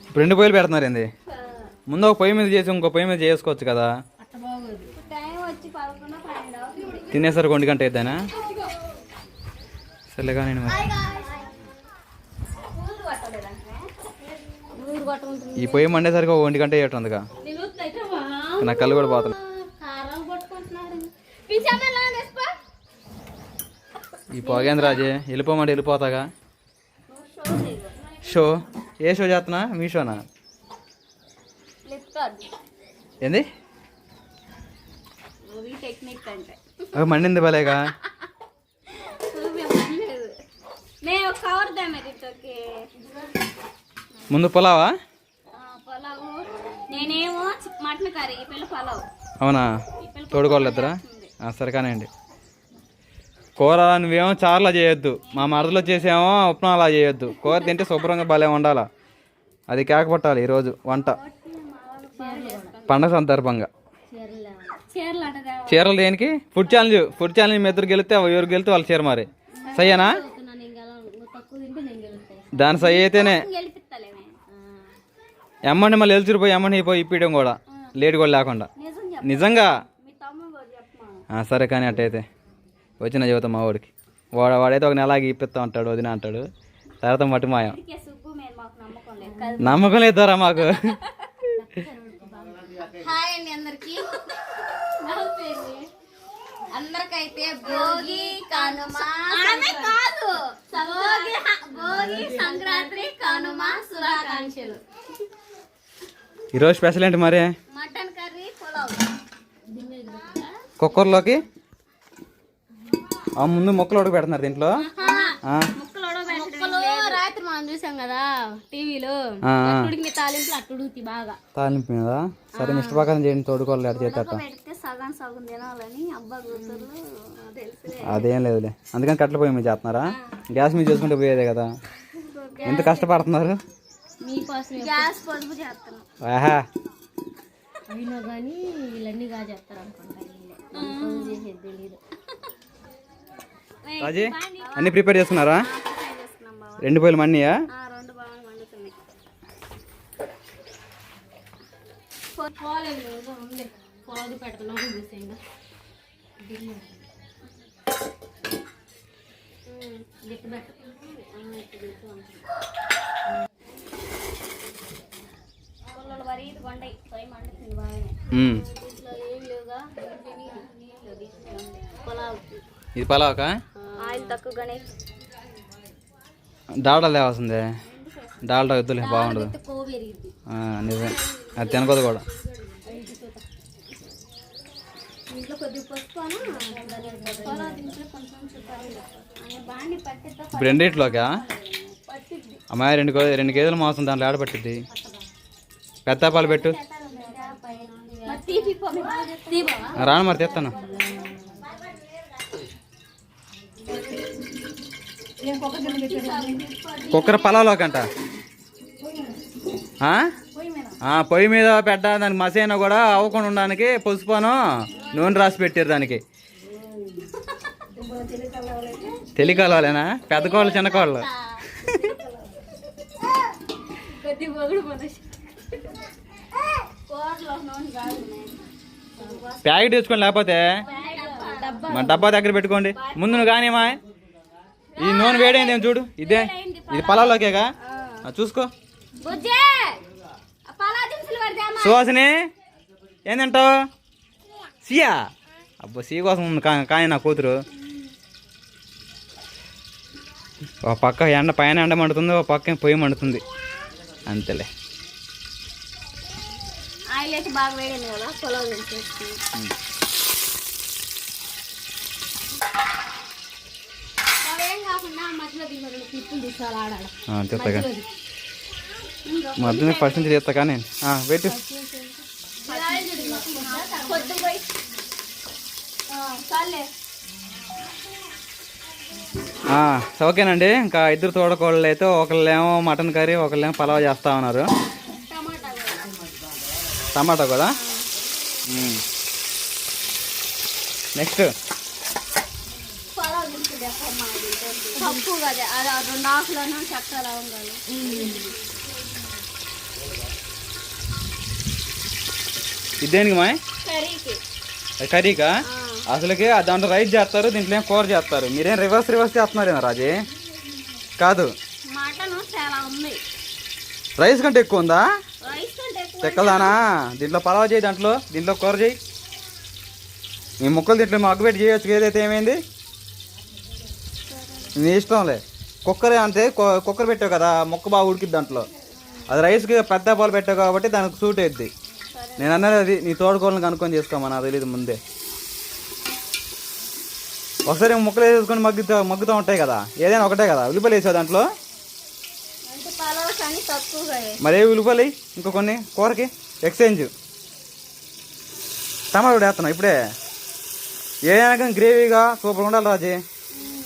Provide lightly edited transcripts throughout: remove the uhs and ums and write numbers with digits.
ఇప్పుడు 2 పొయ్యిలు పెడుతున్నారు ఏంది? ముందు ఒక పొయ్యి మీద చేసి ఇంకో పొయ్యి మీద చేసుకోవచ్చు కదా. తినేసరికి 1 గంట అయిద్దానా? సర్లేగా నేను ఈ పొయ్యి మండేసరికి 1 గంట అయ్యేటుందిగా. నా కళ్ళు కూడా పోతున్నాయి. ఈ పొగేంద్ర రాజే వెళ్ళిపోమంటే వెళ్ళిపోతాగా. షో ఏ షో చేస్తున్నా? మీ షోనా? ఏంది మండింది భలేగా. ముందు పులావా? అవునా? తోడుకోవాలి ఇద్దరా? సరే కానివ్వండి. కూర నువ్వేమో చారులా చేయొద్దు, మా మరదలో చేసేమో ఉప్మా అలా చేయొద్దు. కూర తింటే శుభ్రంగా భలే ఉండాలా. అది కేకపట్టాలి ఈరోజు వంట పండగ సందర్భంగా. చీరలు దేనికి? ఫుడ్ ఛాలెంజ్ మీ ఇద్దరు గెలిస్తే ఎవరు గెలితే వాళ్ళు చీర మరి సయ్యనా? దాని సై అయితేనే ఎమ్మండి మళ్ళీ ఎలిచిరిపోయి ఎమ్మని పోయి ఇప్పించడం కూడా లేట్ కూడా లేకుండా. నిజంగా? సరే కానీ అట్టయితే వచ్చిన జీవితం మా వాడికి. వాడైతే ఒక నెలకి ఇప్పిస్తా ఉంటాడు, వదిన అంటాడు. తర్వాత మట్టి మాయం. నమ్మకం లేదారా మాకు. అందరికైతే భోగి సంక్రాంతి కనుమ శుభాకాంక్షలు. ఈరోజు స్పెషల్ ఏంటి మరి? Mutton curry, pulao. కుక్కర్లోకి ముందు ముక్కలు ఉడక పెడుతున్నారు దీంట్లో. రాత్రి మనం చూసాం కదా టీవీలో, తాలింపులు అట్టు ఉడుకుతాయి బాగా. తాలింపు మీద సరే మిష్ట ప్రకారం చేయండి. తోడుకోవాలి అటు చేత సగం సగం తినాలని అబ్బా కూతురు. అదేం లేదులే, అందుకని కట్టెల పొయ్యి మీద చేస్తున్నారా? గ్యాస్ మీద చేసుకుంటే పోయేదే కదా. ఎంత కష్టపడుతున్నారు. గ్యాస్ పొదుపు చేస్తున్నాం. ఆహా అయినా కానీ వీళ్ళన్నీ చేస్తారు అనుకుంటా. రాజీ అన్ని ప్రిపేర్ చేసుకున్నారా? 2 పొయ్యిలు మన్నీయా? ఇది పలావకా? డాల్డా లేవాల్సిందే. డాల్డా వద్దులే, బాగుండదు. నిజం, అది తినకూడదు కూడా. ఇప్పుడు రెండిట్లోకా అమ్మాయి 2 కేజీలు మాసం దాంట్లో ఆడ పట్టిద్ది. పెద్ద పాలు పెట్టు. రాను మరి తెస్తాను. కుక్కర పలాలోకంట పొయ్యి మీద పెట్ట. దానికి మసైనా కూడా అవ్వకుండా ఉండడానికి పసుపును నూనె రాసి పెట్టారు దానికి. తెలియకలవాలేనా? పెద్ద కోళ్ళు చిన్న కోళ్ళు ప్యాకెట్ తెచ్చుకోండి, లేకపోతే మన డబ్బా దగ్గర పెట్టుకోండి. ముందు నువ్వు కానీ మా ఈ నూనె వేడైంది ఏం చూడు. ఇది పలాలోకేగా, చూసుకో. సువాసిని ఏం తింటావు? సియా? అబ్బా సీ కోసం ఉంది కానీ నా కూతురు. ఒక పక్క పైన ఎండ మండుతుంది, ఒక పక్క పొయ్యి మండుతుంది. అంతేలే. చెప్తాగా మధ్య ఫస్ట్ నుంచి చేస్తా కానీ వెయిట్. ఓకేనండి. ఇంకా 2 తోడకోళ్ళు అయితే ఒకళ్ళేమో మటన్ కర్రీ, ఒకళ్ళేమో పలావ్ చేస్తా ఉన్నారు. టమాటా కదా. నెక్స్ట్ తక్కువగా అది 2 ఆకులను చెక్క లవంగాలు. ఇదేనికి మా కర్రీకి. కర్రీకా? అసలుకి దాంట్లో రైస్ చేస్తారు, దీంట్లో ఏం కూర చేస్తారు. మీరేం రివర్స్ చేస్తున్నారేమో రాజీ. కాదు, మటన్ చాలా ఉంది. రైస్ కంటే ఎక్కువ ఉందా? రైస్ కంటే ఎక్కువ. చెక్కదానా? దీంట్లో పలావ్ చేయి, దీంట్లో కూర చేయి. మీ ముక్కలు దీంట్లో మగ్గు పెట్టి చేయొచ్చు. ఏదైతే ఏమైంది నీ ఇష్టంలే. కుక్కరే అంతే, కుక్కర్ పెట్టావు కదా, ముక్క బాగా ఉడికిద్ది దాంట్లో. అది రైస్కి పెద్ద పాలు పెట్టావు కాబట్టి దానికి సూట్ అవుద్ది. నేను అన్నది అది నీ తోడుకోవాలని కనుక్కొని చేసుకోమా, నాకు తెలియదు ముందే. ఒకసారి ముక్కలు వేసుకొని మగ్గుతూ ఉంటాయి కదా, ఏదైనా ఒకటే కదా. ఉల్లిపాయలు వేసావు దాంట్లో? మరి ఏ ఉల్లిపాయలు ఇంకో కొన్ని కూరకి ఎక్స్చేంజ్. టమాటో వేస్తున్నావు ఇప్పుడే. ఏదైనా గ్రేవీగా సూపర్ ఉండాలి రాజీ,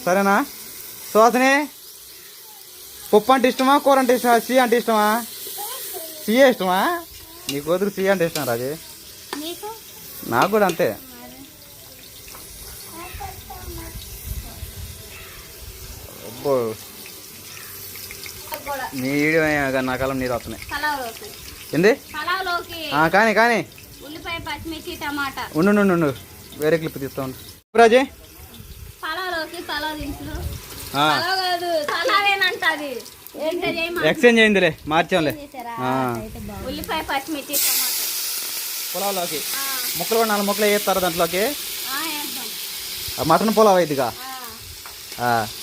సరేనా? సువాసనే, పప్పు అంటే ఇష్టమా, కూర అంటే ఇష్టమా, సి అంటే ఇష్టమా? సిఏ ఇష్టమా? నీ కూతురు సి అంటే ఇష్టం రాజీ. నాకు కూడా అంతే. అబ్బో, నీ వీడియో నా కాలం నీరు వస్తున్నాయి. ఏంది? కానీ కానీ ఉల్లిపాయ, పచ్చిమిర్చి, టమాటా. ఉండు వేరే క్లిప్ తీస్తా ఉండు రాజీ. ఎక్స్చేంజ్ అయిందిలే, మార్చాంలే. ఉల్లిపాయ, పచ్చిమిర్చి, టమాటా. పులావ్లోకి ముక్కలు కూడా 4 ముక్కలు వేస్తారు దాంట్లోకి. మటన్ పులావ్ అయిద్దిగా.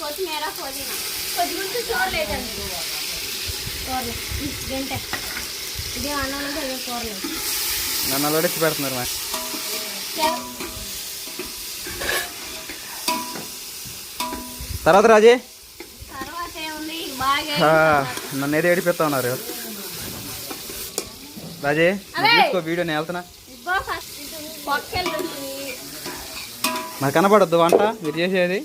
కొత్తిమీర, పుదీనా. కొద్దిగుంటూ చూడ లేదండి. ఇదే అన్నంలో కూరలేదు. నన్ను వడిచి పెడుతున్నారు మా. తర్వాత రాజీ నన్ను ఏదో ఏడిపిస్తా ఉన్నారు రాజీ. తీసుకో వీడియో, నేను వెళ్తున్నా. నాకు కనపడద్దు వంట మీరు చేసేది.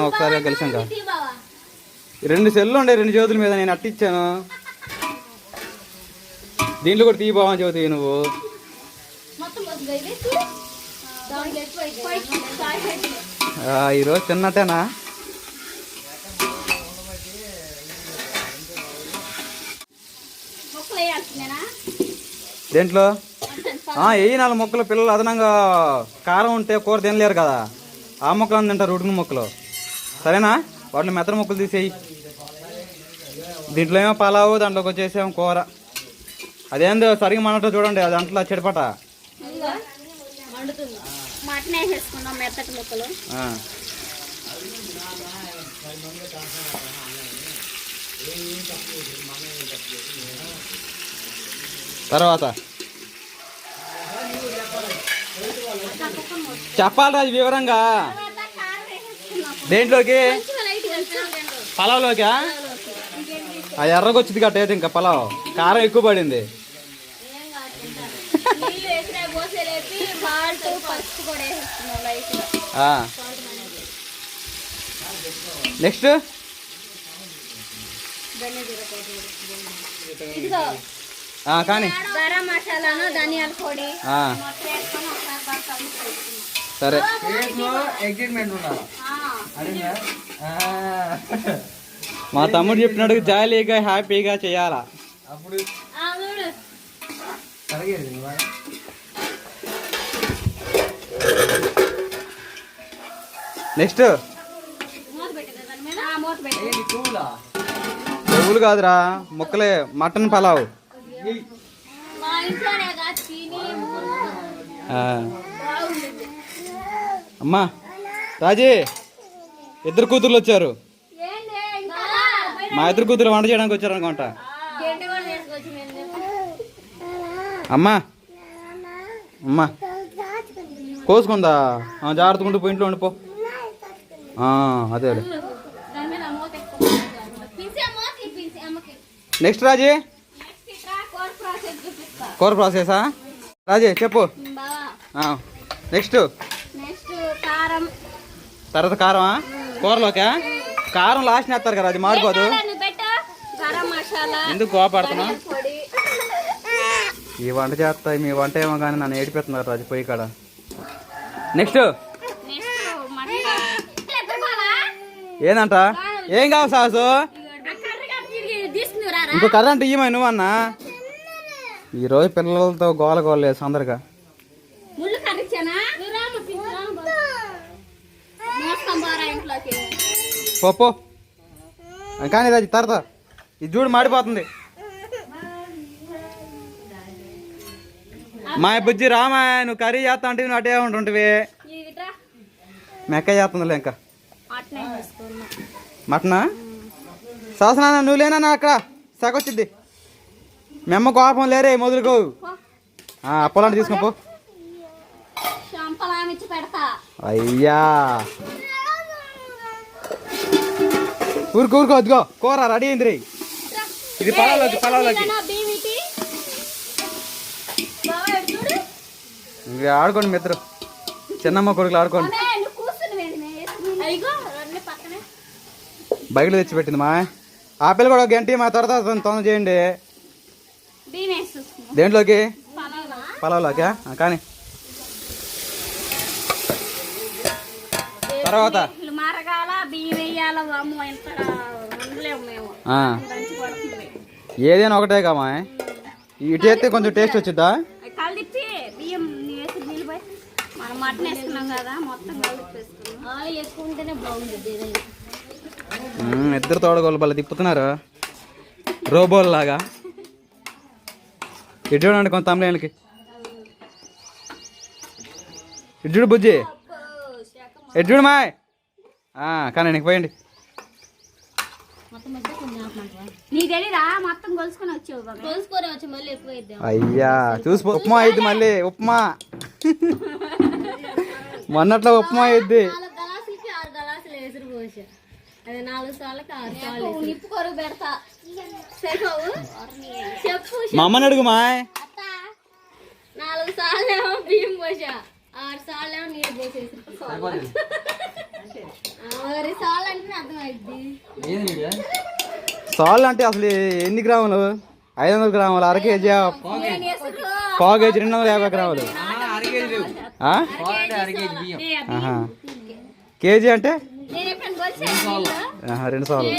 ఒకసారి కలిసాక 2 సెల్లు ఉండే 2 చేతుల మీద నేను అట్టిచ్చాను. దీంట్లో కూడా తీయి బావని చెబుతాయి నువ్వు. ఈరోజు చిన్నట్టేనా? దేంట్లో వెయ్యి 4 ముక్కలు. పిల్లలు అదనంగా కారం ఉంటే కూర తినలేరు కదా, ఆ ముక్కలు తింటారు, ఉడికిన ముక్కలు. సరేనా? వాటిలో మెత్తన ముక్కలు తీసేయి. దీంట్లో ఏమో పలావు, దాంట్లోకి వచ్చేసేమో కూర. అదేందో సరిగ్గా మనతో చూడండి, అది అంట్లో చెడిపట. తర్వాత చెప్పాలి రాజు వివరంగా. దేంట్లోకి? పలావ్లోకా? అది ఎర్రగొచ్చింది కట్టేది ఇంకా పలావ్. కారం ఎక్కువ పడింది. నెక్స్ట్ కానీ గరం మసాలాను, ధనియాల పొడి. సరే. మా తమ్ముడు చెప్పినట్టు జాలీగా హ్యాపీగా చేయాలా. నెక్స్ట్ పువ్వులు కాదురా, ముక్కలే. మటన్ పలావ్. అమ్మా రాజీ, 2 కూతుర్లు వచ్చారు. మా 2 కూతురు వంట చేయడానికి వచ్చారు అనుకుంటా. అమ్మా అమ్మా కోసుకుందా? జాగ్రత్తకుంటూ పోయి ఇంట్లో ఉండిపో. అదే అదే. నెక్స్ట్ రాజీ, కూర ప్రాసెసా? రాజీ చెప్పు. నెక్స్ట్ తర్వాత కారమా? కూరలోకా? కారం లాస్ట్ వేస్తారు కదా, అది మాడిపోదు. ఎందుకు కోపడుతున్నా? ఈ వంట చేస్తాయి, మీ వంట ఏమో కానీ నన్ను ఏడిపోతున్నారు రాజు పొయ్యి కాడ. నెక్స్ట్ ఏందంట ఏం కావాలి సాసు తీసుకురా ఇంకో కర్ర ఇయ్యమా నువ్వన్నా. ఈరోజు పిల్లలతో గోల గోలేదు సందరిగా. ముళ్ళు కర్రిచ్చానా ఇంట్లోకి పప్పు కానీ రాజు తర్వాత ఇది చూడు మాడిపోతుంది. మా బుజ్జి రామా నువ్వు కర్రీ చేస్తా అంటే నువ్వు అటే ఉంటుంటివి. మెక్క చేస్తుందిలే ఇంకా మటనా శాసనా నువ్వు లేనా అక్కడ సగొచ్చింది. మెమ్మ కోపం లేరే మొదలుకో అప్పలాంటి తీసుకోపో. అయ్యా ఊరుకో ఊరుకో అదిగో కూర రెడీ అయింది రే. ఇది పొలాల్లోకి ఇంక ఆడుకోండి మిత్రు చిన్నమ్మ కొడుకులు ఆడుకోండి. బయట తెచ్చి పెట్టింది మా ఆపిల్ కూడా ఒక గంట మా తర్వాత తొందర చేయండి. దేంట్లోకి పొలాల్లోకి కానీ తర్వాత ఏదైనా ఒకటే కామా ఇటు అయితే కొంచెం టేస్ట్ వచ్చిద్దా. ఇద్దరు తోడగోళ్ళు బల్ల తిప్పుతున్నారు రోబోల్ లాగా. ఇటు చూడండి కొంత తమ్ముళ్ళకి ఇటు చూడు బుజ్జి ఎటు చూడు మాయ్ కానీ నీకు పోయండి. అయ్యా చూసి ఉప్మా అయింది మళ్ళీ ఉప్మా మొన్నట్లో ఉప్మా అయింది. మా అమ్మని అడుగు మాయ్ 4 సార్లు ఏమో బియ్యం పోసా 6 సార్లు ఏమో నీళ్ళు పోసేసి 6 సార్లు అంటే అర్థమైంది. సాల్ అంటే అసలు ఎన్ని గ్రాములు 500 గ్రాములు అర కేజీ పావు కేజీ 250 గ్రాములు కేజీ అంటే 2 సార్లు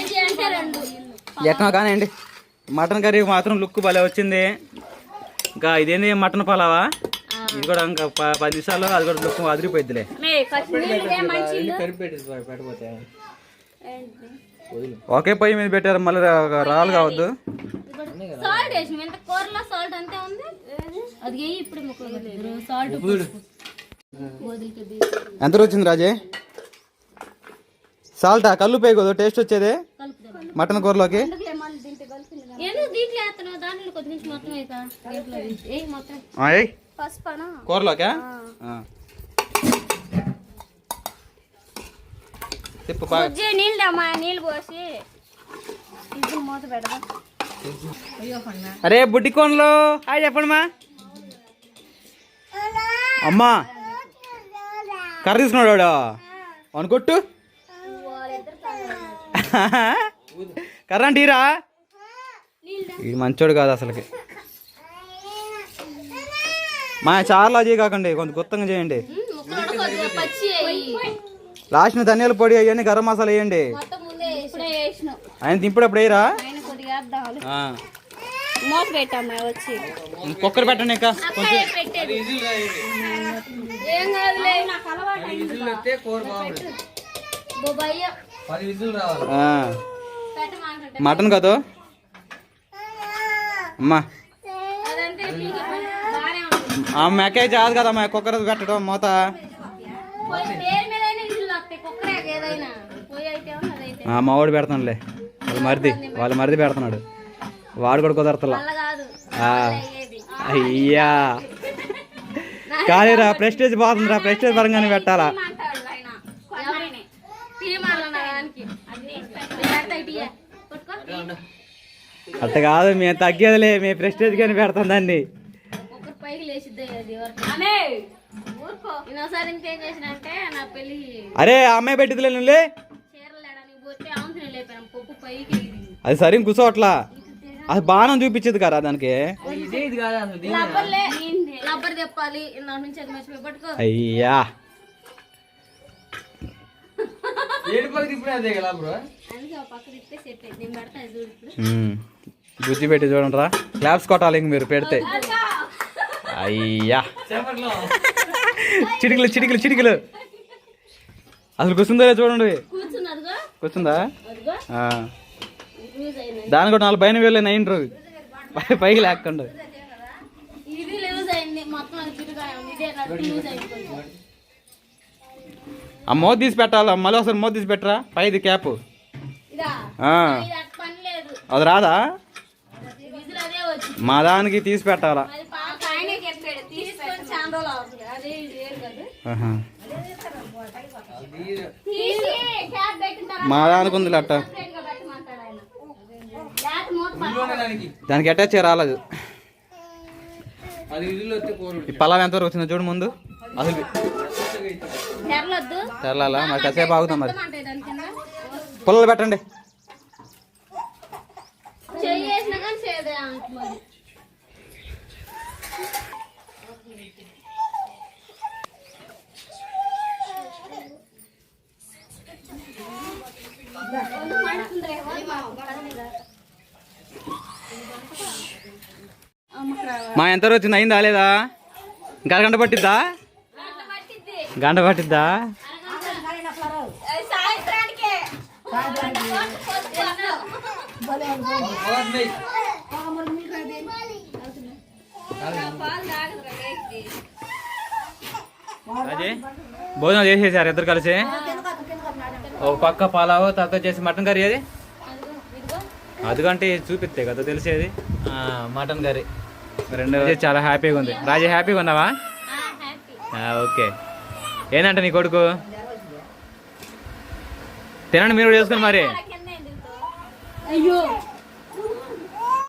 ఎట్లా కానివ్వండి. మటన్ కర్రీ మాత్రం లుక్ భలే వచ్చింది. ఇంకా ఇదేంది మటన్ పలావా ఇది కూడా ఇంకా 10 నిమిషాలు అది కూడా లుక్ అదిరిపోయిద్దిలే. ఒకే పొయ్యి మీద పెట్టారు మళ్ళీ రాళ్ళు కావద్దు. ఎంత వచ్చింది రాజే సాల్టా కల్లు పేయకూడదు టేస్ట్ వచ్చేది మటన్ కూరలోకి. కూరలోకా తిప్పు నీళ్ళు పోసి మూత పెడదాం. అరే బుడ్డి కోన్లు హాయ్ చెప్పండి మా అమ్మా కర్ర తీసుకున్నాడు అనుకొట్టు కర్ర అంటీరా ఇది మంచోడు కాదు అసలుకి. మా చారులా చేయ కాకండి కొంచెం గుత్తంగా చేయండి. లాస్ట్ ధనియాల పొడి వేయండి గరం మసాలా వేయండి. ఆయన దింపుడప్పుడు వేయరా కుక్కర్ పెట్టండి ఇంకా కొంచెం మటన్ కాదు అమ్మా మెక్కే చాదు కదా మా కుక్కర్ పెట్టడం మూత. మా వాడు పెడతానులే వాళ్ళ మరిది పెడుతున్నాడు వాడు కూడా కుదరతలా. అయ్యా కానీ రా ప్రెస్టేజ్ పోతుంది రా ప్రెస్టేజ్ పరంగానే పెట్టాలా. అట్ట కాదు మేము తగ్గేదిలే మేము ప్రెస్టేజ్ కానీ పెడతాం దాన్ని. అరే అమ్మాయి పెట్టిదిలే నువ్వులే అది సరే కూర్చోవట్లా అది బాణం చూపించేది కదా దానికి. అయ్యా అందుకే ఒక పక్క తిప్పితే సెట్ అయింది. నేను పెడతాను చూడు ఇప్పుడు. బుజ్జి పెట్టి చూడండి రా. క్లాప్స్ కొట్టాలి ఇంక మీరు పెడితే. అయ్యా చిటికలు చిటికలు చిటికలు. అసలు కూర్చుందో చూడండి. కూర్చున్నదిగో కూర్చుందా? అదిగో ఆ. లూజ్ అయింది. దాని కూడా 4 పైన వేలు నైన్ పైకి లేకుండా. ఇది లూజ్ అయింది మొత్తం. అది చిరుగా ఉంది. ఇదే నట్టు లూజ్ అయింది కొంచెం. ఆ మోత తీసి పెట్టాలి. మళ్ళీ ఒకసారి మోత తీసి పెట్టరా పైది క్యాప్. ఇదా ఆ. ఇది అట్ట పని లేదు. అది రాదా? విజిల్ అదే వచ్చింది. మా దానికి తీసి పెట్టాలా? అది పాప ఆయనే చెప్పాడు తీసుకొని చాలా రోజులు అవుతుంది. అదే ఇది వేరు కదా. ఆహా. తీసి క్యాప్ పెట్టిన తర్వాత మా దానికి ఉంది అట్ట. separate గా పెట్టమంటాడు ఆయన. లేకపోతే మూత పట్టుకోవాలి. దానికి అటాచ్ రాలేదు. ఈ పలావ్ ఎంతవరకు వచ్చిందో చూడు ముందు. అసలు తెరలొద్దు. తెల్లాలా మరి కాసేపు ఆగుతాం మరి. అంటే దాని కింద పుల్లలు పెట్టండి. చెయ్యి వేసినా కానీ చేయదే అంటున్నది. మా ఎంతవరకు వచ్చింది? అయిందా లేదా? ఇంకా గంట పట్టిద్దా? గంట పట్టిద్దా? సాయంత్రానికే అదే భోజనం చేసేసారు ఇద్దరు కలిసి. ఒక పక్క పలావు తర్వాత చేసి మటన్ కర్రీ. అది అదిగంటే చూపిస్తే కదా తెలిసేది. మటన్ కర్రీ రెండు చాలా హ్యాపీగా ఉంది. రాజే హ్యాపీగా ఉన్నావా? ఓకే. ఏంటంటే నీ కొడుకు తినండి మీరు కూడా చేసుకుని మరి. అయ్యో